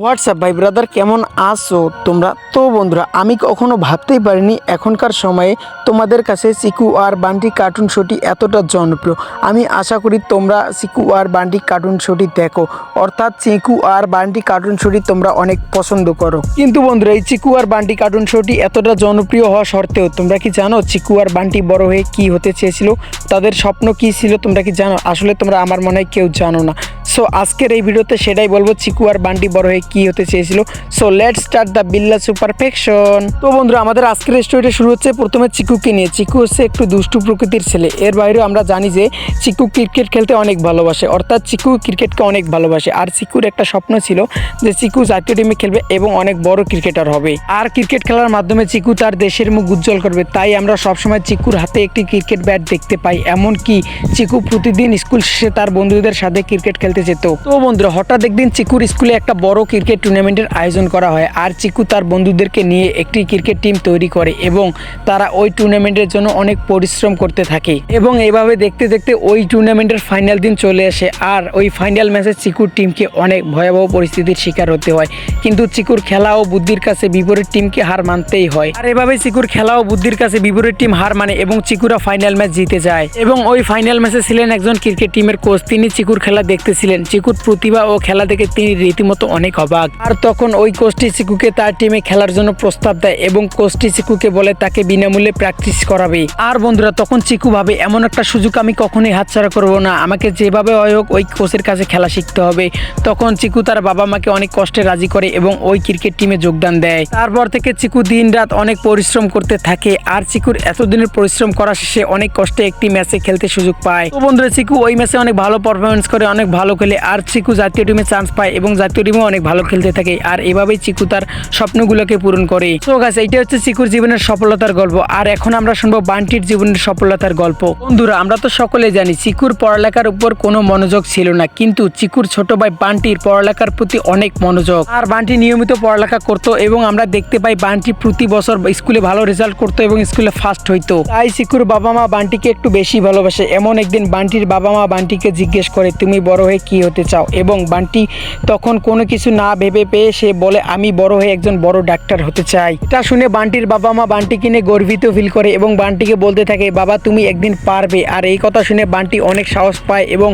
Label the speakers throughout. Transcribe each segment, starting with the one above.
Speaker 1: WhatsApp ভাই brother, কেমন আছো তোমরা? তো বন্ধুরা, আমি কখনো ভাবতেই পারিনি এখনকার সময়ে তোমাদের কাছে চিকু আর বান্টি কার্টুন শোটি এতটা জনপ্রিয়। আমি আশা করি তোমরা চিকু আর বান্টি কার্টুন শোটি দেখো, অর্থাৎ চিকু আর বান্টি কার্টুন শোটি তোমরা অনেক পছন্দ করো। কিন্তু বন্ধুরা, এই চিকু আর বান্টি কার্টুন শোটি এতটা জনপ্রিয় হওয়া সত্ত্বেও তোমরা কি জানো চিকু আর বান্টি বড় হয়ে কি হতে চেয়েছিল? তাদের স্বপ্ন কি ছিল তোমরা কি জানো? আসলে তোমরা আমার মনে হয় কেউ জানো না। সো আজকের এই ভিডিওতে সেটাই বলবো, চিকু আর বান্টি বড় হয়ে কি হতে চেয়েছিল। সো লেটস স্টার্ট দ্য বিল্লা সুপারফেকশন। তো বন্ধুরা, আমাদের আজকের স্টোরিটা শুরু হচ্ছে প্রথমে চিকুকে নিয়ে। চিকু হচ্ছে একটু দুষ্টু প্রকৃতির ছেলে। এর বাইরেও আমরা জানি যে চিকু ক্রিকেট খেলতে অনেক ভালোবাসে, অর্থাৎ চিকু ক্রিকেটকে অনেক ভালোবাসে। আর চিকুর একটা স্বপ্ন ছিল যে চিকু জাতীয় টিমে খেলবে এবং অনেক বড় ক্রিকেটার হবে। আর ক্রিকেট খেলার মাধ্যমে চিকু তার দেশের মুখ উজ্জ্বল করবে। তাই আমরা সবসময় চিকুর হাতে একটি ক্রিকেট ব্যাট দেখতে পাই। এমনকি চিকু প্রতিদিন স্কুল শেষে তার বন্ধুদের সাথে ক্রিকেট খেলতে যেত। তো বন্ধুরা, হঠাৎ একদিন চিকুর স্কুলে একটা বড় ক্রিকেট টুর্নামেন্টের আয়োজন করা হয়। আর চিকু তার বন্ধুদেরকে নিয়ে একটি ক্রিকেট টিম তৈরি করে এবং তারা ওই টুর্নামেন্টের জন্য অনেক পরিশ্রম করতে থাকে। এবং এভাবে দেখতে দেখতে ওই টুর্নামেন্টের ফাইনাল দিন চলে আসে। আর ওই ফাইনাল ম্যাচে চিকুর টিমকে অনেক ভয়াবহ পরিস্থিতির শিকার হতে হয়। কিন্তু চিকুর খেলা ও বুদ্ধির কাছে বিপরীত টিমকে হার মানতেই হয়। আর এভাবে চিকুর খেলা ও বুদ্ধির কাছে বিপরীত টিম হার মানে এবং চিকুরা ফাইনাল ম্যাচ জিতে যায়। এবং ওই ফাইনাল ম্যাচে ছিলেন একজন ক্রিকেট টিমের কোচ। তিনি চিকুর খেলা দেখতেছিলেন। চিকুর প্রতিভা ও খেলা দেখে তিনি রীতিমতো অনেক অবাক। আর তখন ওই কোচটি চিকুকে তার টিমে খেলার জন্য প্রস্তাব দেয় এবং কোচটি চিকুকে বলে তাকে বিনামূল্যে প্র্যাকটিস করাবে। আর বন্ধুরা, তখন চিকু ভাবে এমন একটা সুযোগ আমি কখনোই হাতছাড়া করব না, আমাকে যেভাবে হয় হোক ওই কোচের কাছে খেলা শিখতে হবে। তখন চিকু তার বাবা মাকে অনেক কষ্টে রাজি করে এবং ওই ক্রিকেট টিমে যোগদান দেয়। তারপর থেকে চিকু দিন রাত অনেক পরিশ্রম করতে থাকে। আর চিকুর এতদিনের পরিশ্রম করা শেষে অনেক কষ্টে একটি ম্যাচে খেলতে সুযোগ পায়। তো বন্ধুরা, চিকু ওই ম্যাচে অনেক ভালো পারফরমেন্স করে, অনেক ভালো খেলে। আর চিকু জাতীয় টিমে চান্স পায় এবং জাতীয় টিমে অনেক ভালো খেলতে থাকে। আর এভাবেই চিকু তার স্বপ্নগুলোকে পূরণ করে। তো গাইস, এইটা হচ্ছে চিকুর জীবনের সফলতার গল্প। আর এখন আমরা শুনবো বান্টির জীবনের সফলতার গল্প। বন্ধুরা, আমরা তো সকলে জানি চিকুর পড়ালেখার উপর কোনো মনোযোগ ছিল না, কিন্তু চিকুর ছোট ভাই বান্টির পড়ালেখার প্রতি অনেক মনোযোগ। আর বান্টি নিয়মিত পড়ালেখা করতো এবং আমরা দেখতে পাই বান্টি প্রতি বছর স্কুলে ভালো রেজাল্ট করতো এবং স্কুলে ফার্স্ট হইতো। তাই চিকুর বাবা মা বান্টিকে একটু বেশি ভালোবাসে। এমন একদিন বান্টির বাবা মা বান্টিকে জিজ্ঞেস করে, তুমি বড় হয়ে কি হতে চাও? এবং বান্টি তখন কোনো কিছু না ভেবে পেয়ে সে বলে, আমি বড় হয়ে একজন বড় ডাক্তার হতে চাই। এটা শুনে বান্টির বাবা মা বান্টিকে নিয়ে গর্বিত ফিল করে এবং বান্টিকে বলতে থাকে, বাবা তুমি একদিন পারবে। আর এই কথা শুনে বান্টি অনেক সাহস পায় এবং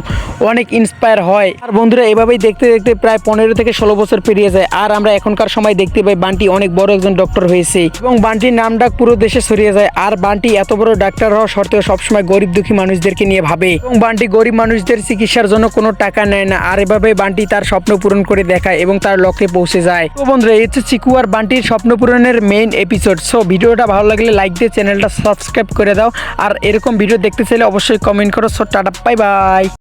Speaker 1: অনেক ইন্সপায়ার হয়। আর বন্ধুরা, এভাবেই দেখতে দেখতে প্রায় 15 থেকে 16 বছর পেরিয়ে যায়। আর আমরা এখনকার সময় দেখতে পাই বান্টি অনেক বড় একজন ডক্টর হয়েছে এবং বান্টির নাম ডাক পুরো দেশে ছড়িয়ে যায়। আর বান্টি এত বড় ডাক্তার হওয়া সত্ত্বেও সবসময় গরিব দুঃখী মানুষদেরকে নিয়ে ভাবে এবং বান্টি গরিব মানুষদের চিকিৎসার জন্য কোনো টাকা নেয় না। আর এভাবে বান্টি তার স্বপ্ন পূরণ করে দেখায় এবং তার লক্ষ্যে পৌঁছে যায়। তো বন্ধুরা, এই হচ্ছে চিকু আর বান্টির স্বপ্ন পূরণের মেইন এপিসোড। সো ভিডিওটা ভালো লাগলে লাইক দিয়ে চ্যানেলটা সাবস্ক্রাইব করে দাও। আর এরকম ভিডিও দেখতে চাইলে অবশ্যই কমেন্ট করো। So tata, bye bye.